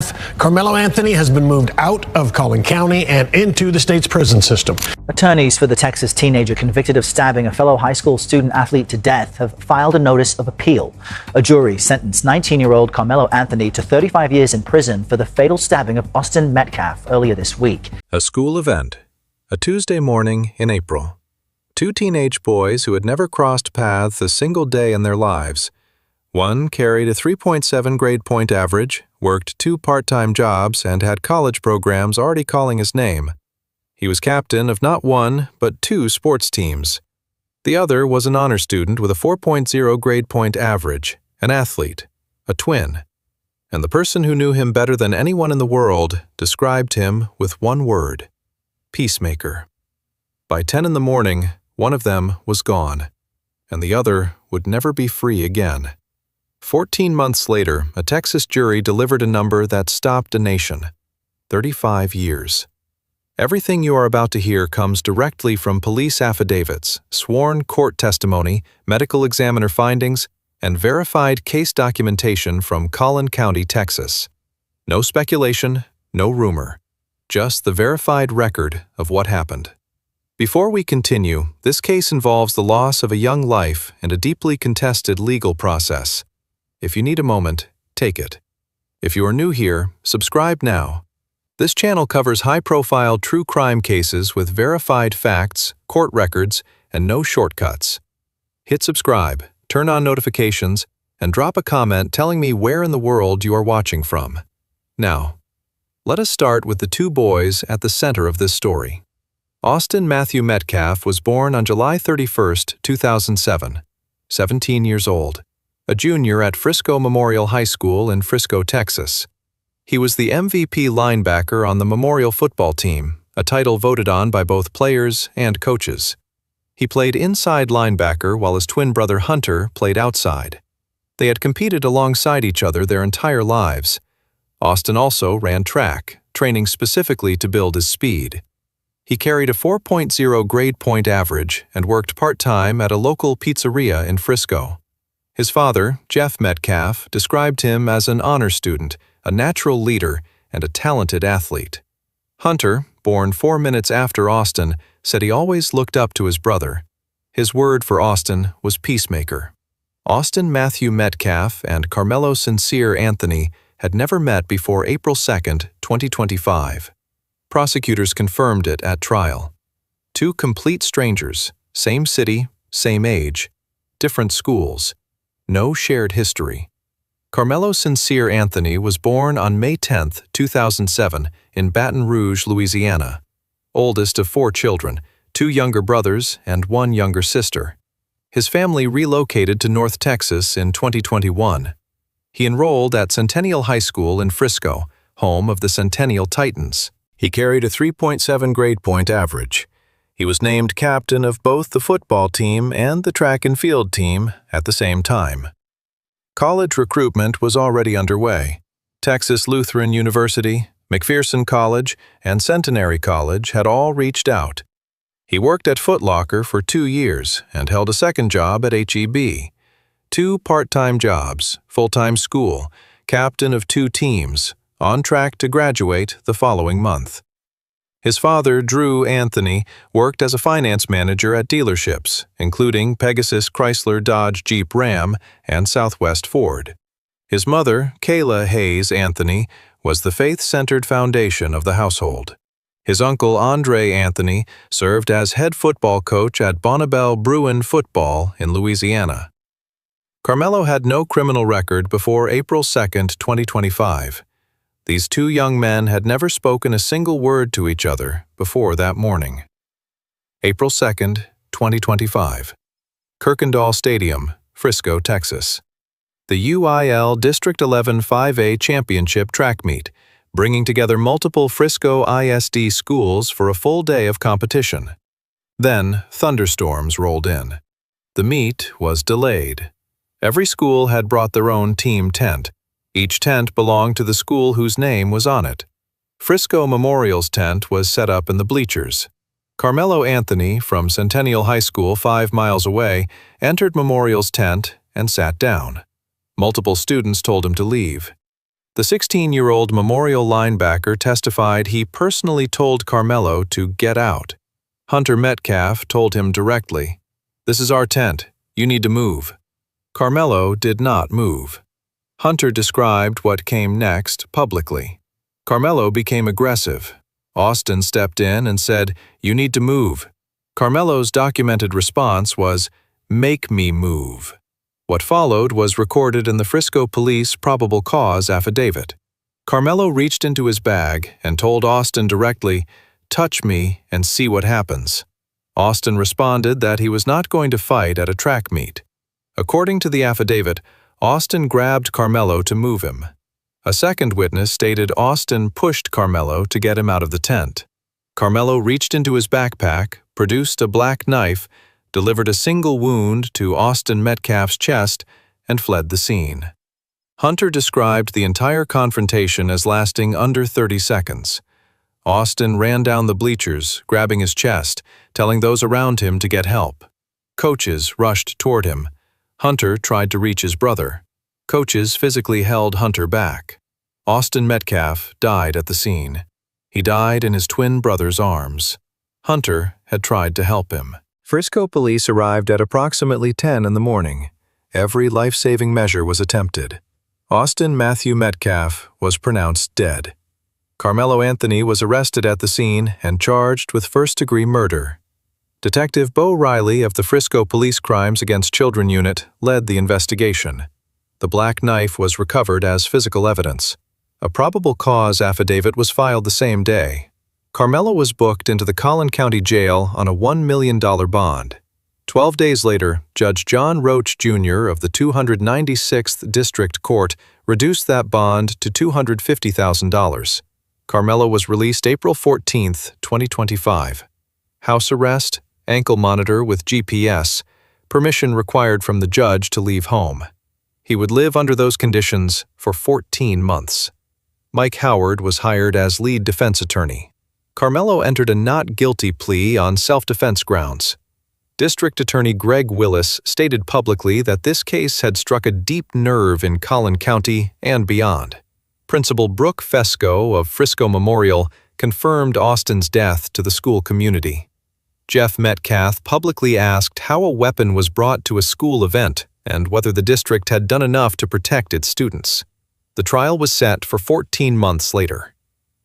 Karmelo Anthony has been moved out of Collin County and into the state's prison system. Attorneys for the Texas teenager convicted of stabbing a fellow high school student athlete to death have filed a notice of appeal. A jury sentenced 19-year-old Karmelo Anthony to 35 years in prison for the fatal stabbing of Matthew Metcalf earlier this week. A school event. A Tuesday morning in April. Two teenage boys who had never crossed paths a single day in their lives. One carried a 3.7 grade point average, worked 2 part-time jobs, and had college programs already calling his name. He was captain of not 1, but 2 sports teams. The other was an honor student with a 4.0 grade point average, an athlete, a twin. And the person who knew him better than anyone in the world described him with one word: peacemaker. By 10 in the morning, one of them was gone, and the other would never be free again. 14 months later, a Texas jury delivered a number that stopped a nation: 35 years. Everything you are about to hear comes directly from police affidavits, sworn court testimony, medical examiner findings, and verified case documentation from Collin County, Texas. No speculation, no rumor, just the verified record of what happened. Before we continue, this case involves the loss of a young life and a deeply contested legal process. If you need a moment, take it. If you are new here, subscribe now. This channel covers high-profile true crime cases with verified facts, court records, and no shortcuts. Hit subscribe, turn on notifications, and drop a comment telling me where in the world you are watching from. Now, let us start with the two boys at the center of this story. Austin Matthew Metcalf was born on July 31, 2007, 17 years old. A junior at Frisco Memorial High School in Frisco, Texas. He was the MVP linebacker on the Memorial football team, a title voted on by both players and coaches. He played inside linebacker while his twin brother Hunter played outside. They had competed alongside each other their entire lives. Austin also ran track, training specifically to build his speed. He carried a 4.0 grade point average and worked part-time at a local pizzeria in Frisco. His father, Jeff Metcalf, described him as an honor student, a natural leader, and a talented athlete. Hunter, born 4 minutes after Austin, said he always looked up to his brother. His word for Austin was peacemaker. Austin Matthew Metcalf and Karmelo Sincere Anthony had never met before April 2, 2025. Prosecutors confirmed it at trial. Two complete strangers, same city, same age, different schools. No shared history. Karmelo Sincere Anthony was born on May 10, 2007, in Baton Rouge, Louisiana. Oldest of 4 children, 2 younger brothers and 1 younger sister. His family relocated to North Texas in 2021. He enrolled at Centennial High School in Frisco, home of the Centennial Titans. He carried a 3.7 grade point average. He was named captain of both the football team and the track and field team at the same time. College recruitment was already underway. Texas Lutheran University, McPherson College, and Centenary College had all reached out. He worked at Foot Locker for 2 years and held a second job at HEB. 2 part-time jobs, full-time school, captain of 2 teams, on track to graduate the following month. His father, Drew Anthony, worked as a finance manager at dealerships, including Pegasus Chrysler Dodge Jeep Ram and Southwest Ford. His mother, Kayla Hayes Anthony, was the faith-centered foundation of the household. His uncle, Andre Anthony, served as head football coach at Bonnabel Bruin Football in Louisiana. Karmelo had no criminal record before April 2, 2025. These 2 young men had never spoken a single word to each other before that morning. April 2, 2025. Kirkendall Stadium, Frisco, Texas. The UIL District 11 5A Championship track meet, bringing together multiple Frisco ISD schools for a full day of competition. Then, thunderstorms rolled in. The meet was delayed. Every school had brought their own team tent. Each tent belonged to the school whose name was on it. Frisco Memorial's tent was set up in the bleachers. Karmelo Anthony, from Centennial High School 5 miles away, entered Memorial's tent and sat down. Multiple students told him to leave. The 16-year-old Memorial linebacker testified he personally told Karmelo to get out. Hunter Metcalf told him directly, "This is our tent. You need to move." Karmelo did not move. Hunter described what came next publicly. Karmelo became aggressive. Austin stepped in and said, "You need to move." Karmelo's documented response was, "Make me move." What followed was recorded in the Frisco police probable cause affidavit. Karmelo reached into his bag and told Austin directly, "Touch me and see what happens." Austin responded that he was not going to fight at a track meet. According to the affidavit, Austin grabbed Karmelo to move him. A second witness stated Austin pushed Karmelo to get him out of the tent. Karmelo reached into his backpack, produced a black knife, delivered a single wound to Austin Metcalf's chest, and fled the scene. Hunter described the entire confrontation as lasting under 30 seconds. Austin ran down the bleachers, grabbing his chest, telling those around him to get help. Coaches rushed toward him. Hunter tried to reach his brother. Coaches physically held Hunter back. Austin Metcalf died at the scene. He died in his twin brother's arms. Hunter had tried to help him. Frisco police arrived at approximately 10 in the morning. Every life-saving measure was attempted. Austin Matthew Metcalf was pronounced dead. Karmelo Anthony was arrested at the scene and charged with first-degree murder. Detective Bo Riley of the Frisco Police Crimes Against Children Unit led the investigation. The black knife was recovered as physical evidence. A probable cause affidavit was filed the same day. Karmelo was booked into the Collin County Jail on a $1 million bond. 12 days later, Judge John Roach Jr. of the 296th District Court reduced that bond to $250,000. Karmelo was released April 14, 2025. House arrest, ankle monitor with GPS, permission required from the judge to leave home. He would live under those conditions for 14 months. Mike Howard was hired as lead defense attorney. Karmelo entered a not guilty plea on self-defense grounds. District Attorney Greg Willis stated publicly that this case had struck a deep nerve in Collin County and beyond. Principal Brooke Fesco of Frisco Memorial confirmed Austin's death to the school community. Jeff Metcalf publicly asked how a weapon was brought to a school event and whether the district had done enough to protect its students. The trial was set for 14 months later.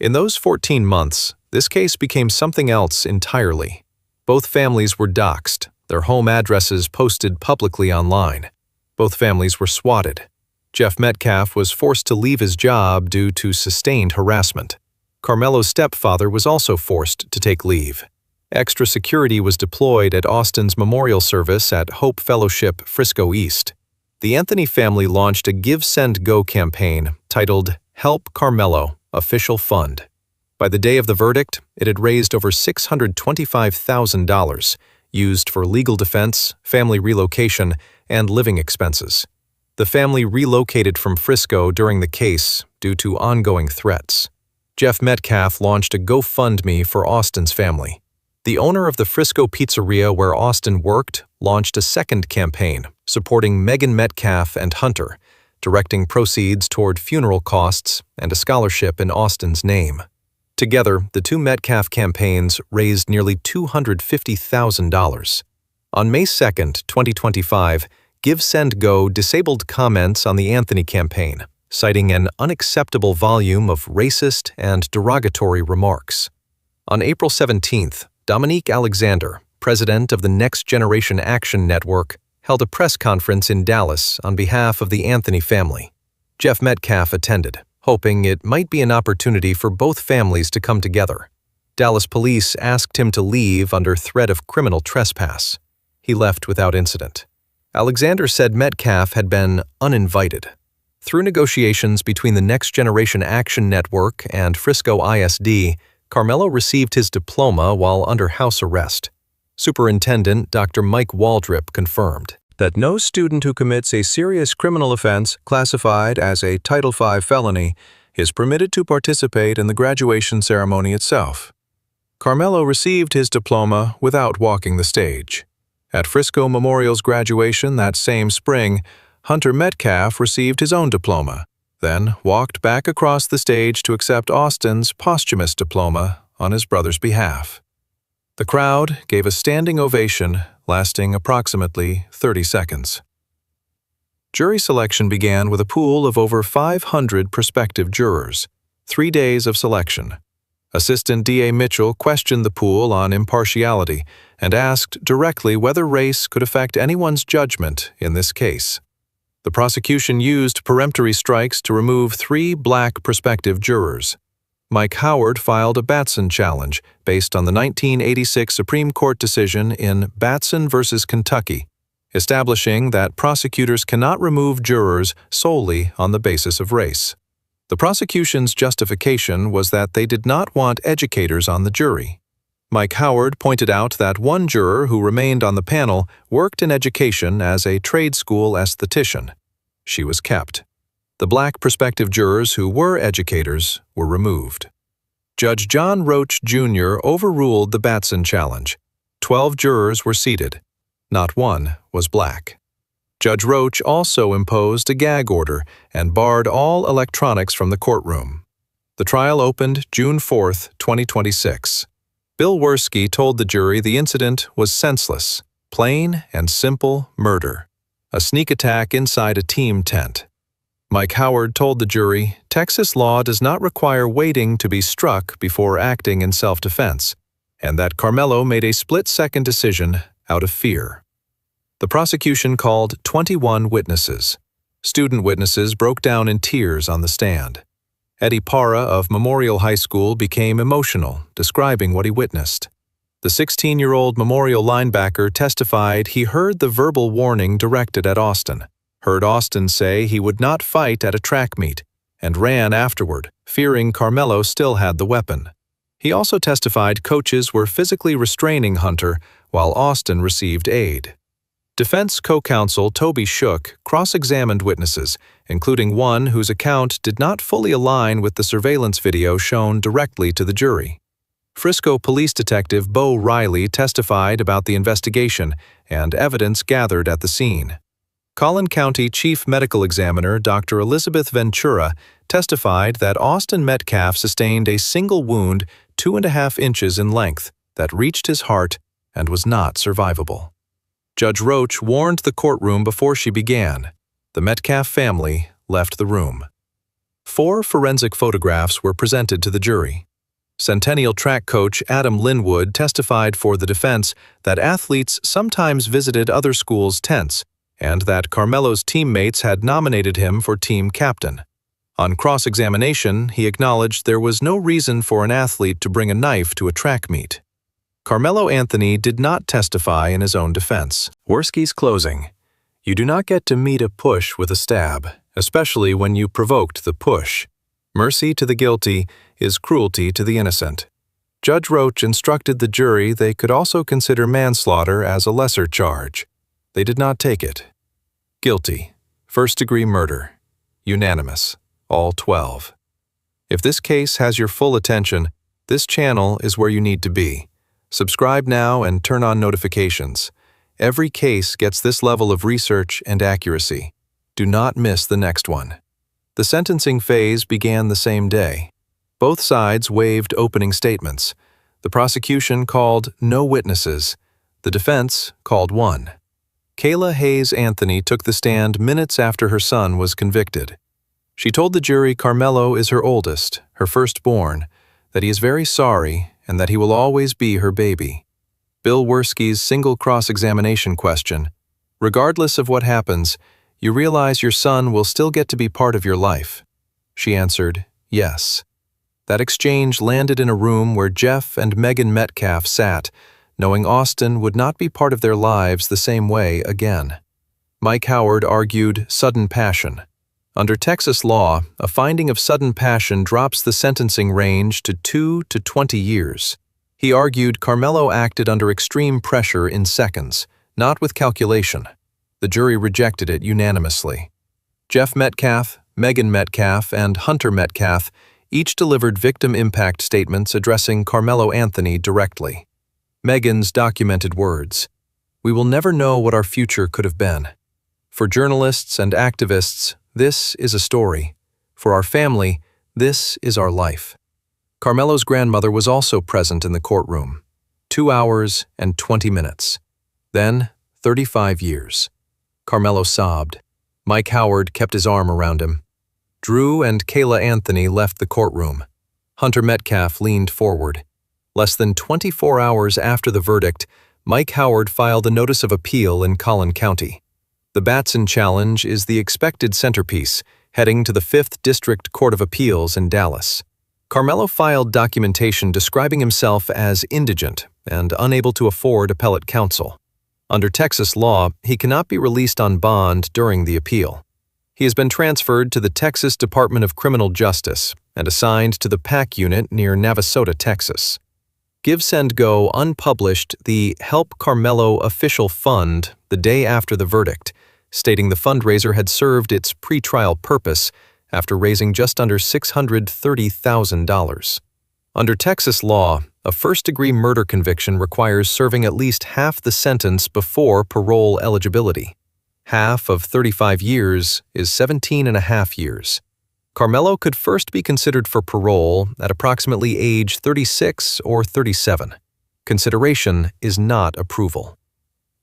In those 14 months, this case became something else entirely. Both families were doxxed, their home addresses posted publicly online. Both families were swatted. Jeff Metcalf was forced to leave his job due to sustained harassment. Karmelo's stepfather was also forced to take leave. Extra security was deployed at Austin's memorial service at Hope Fellowship, Frisco East. The Anthony family launched a Give, Send, Go campaign titled Help Karmelo, Official Fund. By the day of the verdict, it had raised over $625,000, used for legal defense, family relocation, and living expenses. The family relocated from Frisco during the case due to ongoing threats. Jeff Metcalf launched a GoFundMe for Austin's family. The owner of the Frisco pizzeria where Austin worked launched a second campaign supporting Megan Metcalf and Hunter, directing proceeds toward funeral costs and a scholarship in Austin's name. Together, the two Metcalf campaigns raised nearly $250,000. On May 2, 2025, Give, Send, Go disabled comments on the Anthony campaign, citing an unacceptable volume of racist and derogatory remarks. On April 17th, Dominique Alexander, president of the Next Generation Action Network, held a press conference in Dallas on behalf of the Anthony family. Jeff Metcalf attended, hoping it might be an opportunity for both families to come together. Dallas police asked him to leave under threat of criminal trespass. He left without incident. Alexander said Metcalf had been uninvited. Through negotiations between the Next Generation Action Network and Frisco ISD, Karmelo received his diploma while under house arrest. Superintendent Dr. Mike Waldrip confirmed that no student who commits a serious criminal offense classified as a Title V felony is permitted to participate in the graduation ceremony itself. Karmelo received his diploma without walking the stage. At Frisco Memorial's graduation that same spring, Hunter Metcalf received his own diploma. then walked back across the stage to accept Austin's posthumous diploma on his brother's behalf. The crowd gave a standing ovation lasting approximately 30 seconds. Jury selection began with a pool of over 500 prospective jurors, 3 days of selection. Assistant DA Mitchell questioned the pool on impartiality and asked directly whether race could affect anyone's judgment in this case. The prosecution used peremptory strikes to remove 3 black prospective jurors. Mike Howard filed a Batson challenge based on the 1986 Supreme Court decision in Batson v. Kentucky, establishing that prosecutors cannot remove jurors solely on the basis of race. The prosecution's justification was that they did not want educators on the jury. Mike Howard pointed out that one juror who remained on the panel worked in education as a trade school esthetician. She was kept. The black prospective jurors who were educators were removed. Judge John Roach, Jr. overruled the Batson challenge. 12 jurors were seated. Not one was black. Judge Roach also imposed a gag order and barred all electronics from the courtroom. The trial opened June 4, 2026. Bill Werski told the jury the incident was senseless, plain and simple murder, a sneak attack inside a team tent. Mike Howard told the jury, Texas law does not require waiting to be struck before acting in self-defense, and that Karmelo made a split-second decision out of fear. The prosecution called 21 witnesses. Student witnesses broke down in tears on the stand. Eddie Parra of Memorial High School became emotional, describing what he witnessed. The 16-year-old Memorial linebacker testified he heard the verbal warning directed at Austin, heard Austin say he would not fight at a track meet, and ran afterward, fearing Karmelo still had the weapon. He also testified coaches were physically restraining Hunter while Austin received aid. Defense co-counsel Toby Shook cross-examined witnesses, including one whose account did not fully align with the surveillance video shown directly to the jury. Frisco Police Detective Bo Riley testified about the investigation and evidence gathered at the scene. Collin County Chief Medical Examiner Dr. Elizabeth Ventura testified that Austin Metcalf sustained a single wound 2.5 inches in length that reached his heart and was not survivable. Judge Roach warned the courtroom before she began. The Metcalf family left the room. 4 forensic photographs were presented to the jury. Centennial track coach Adam Linwood testified for the defense that athletes sometimes visited other schools' tents and that Karmelo's teammates had nominated him for team captain. On cross-examination, he acknowledged there was no reason for an athlete to bring a knife to a track meet. Karmelo Anthony did not testify in his own defense. Werski's closing. You do not get to meet a push with a stab, especially when you provoked the push. Mercy to the guilty is cruelty to the innocent. Judge Roach instructed the jury they could also consider manslaughter as a lesser charge. They did not take it. Guilty. First-degree murder. Unanimous. All 12. If this case has your full attention, this channel is where you need to be. Subscribe now and turn on notifications. Every case gets this level of research and accuracy. Do not miss the next one. The sentencing phase began the same day. Both sides waived opening statements. The prosecution called no witnesses. The defense called one. Kayla Hayes Anthony took the stand minutes after her son was convicted. She told the jury Karmelo is her oldest, her firstborn, that he is very sorry and that he will always be her baby. Bill Werski's single cross-examination question, regardless of what happens, you realize your son will still get to be part of your life. She answered, yes. That exchange landed in a room where Jeff and Megan Metcalf sat, knowing Austin would not be part of their lives the same way again. Mike Howard argued sudden passion. Under Texas law, a finding of sudden passion drops the sentencing range to 2 to 20 years. He argued Karmelo acted under extreme pressure in seconds, not with calculation. The jury rejected it unanimously. Jeff Metcalf, Megan Metcalf, and Hunter Metcalf each delivered victim impact statements addressing Karmelo Anthony directly. Megan's documented words, "We will never know what our future could have been. For journalists and activists, this is a story. For our family, this is our life. Karmelo's grandmother was also present in the courtroom. 2 hours and 20 minutes. Then, 35 years. Karmelo sobbed. Mike Howard kept his arm around him. Drew and Kayla Anthony left the courtroom. Hunter Metcalf leaned forward. Less than 24 hours after the verdict, Mike Howard filed a notice of appeal in Collin County. The Batson challenge is the expected centerpiece, heading to the 5th District Court of Appeals in Dallas. Karmelo filed documentation describing himself as indigent and unable to afford appellate counsel. Under Texas law, he cannot be released on bond during the appeal. He has been transferred to the Texas Department of Criminal Justice and assigned to the PAC unit near Navasota, Texas. GiveSendGo unpublished the Help Karmelo official fund the day after the verdict, stating the fundraiser had served its pretrial purpose after raising just under $630,000. Under Texas law, a first-degree murder conviction requires serving at least half the sentence before parole eligibility. Half of 35 years is 17.5 years. Karmelo could first be considered for parole at approximately age 36 or 37. Consideration is not approval.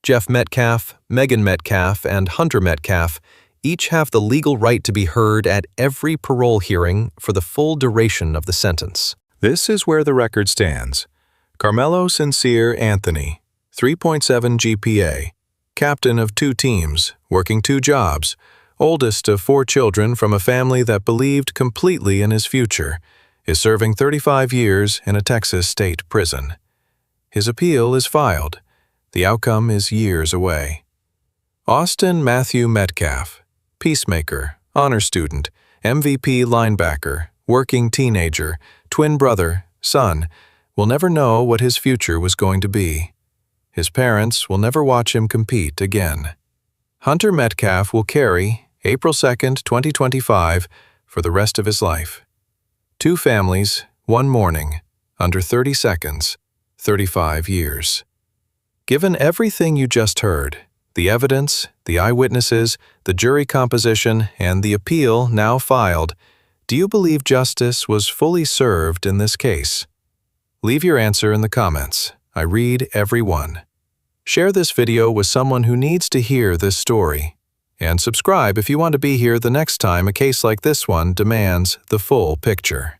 Jeff Metcalf, Megan Metcalf, and Hunter Metcalf each have the legal right to be heard at every parole hearing for the full duration of the sentence. This is where the record stands. Karmelo Sincere Anthony, 3.7 GPA, captain of 2 teams, working 2 jobs, oldest of 4 children from a family that believed completely in his future, is serving 35 years in a Texas state prison. His appeal is filed. The outcome is years away. Austin Matthew Metcalf, peacemaker, honor student, MVP linebacker, working teenager, twin brother, son, will never know what his future was going to be. His parents will never watch him compete again. Hunter Metcalf will carry April 2nd, 2025, for the rest of his life. 2 families, 1 morning, under 30 seconds, 35 years. Given everything you just heard, the evidence, the eyewitnesses, the jury composition, and the appeal now filed, do you believe justice was fully served in this case? Leave your answer in the comments. I read every one. Share this video with someone who needs to hear this story. And subscribe if you want to be here the next time a case like this one demands the full picture.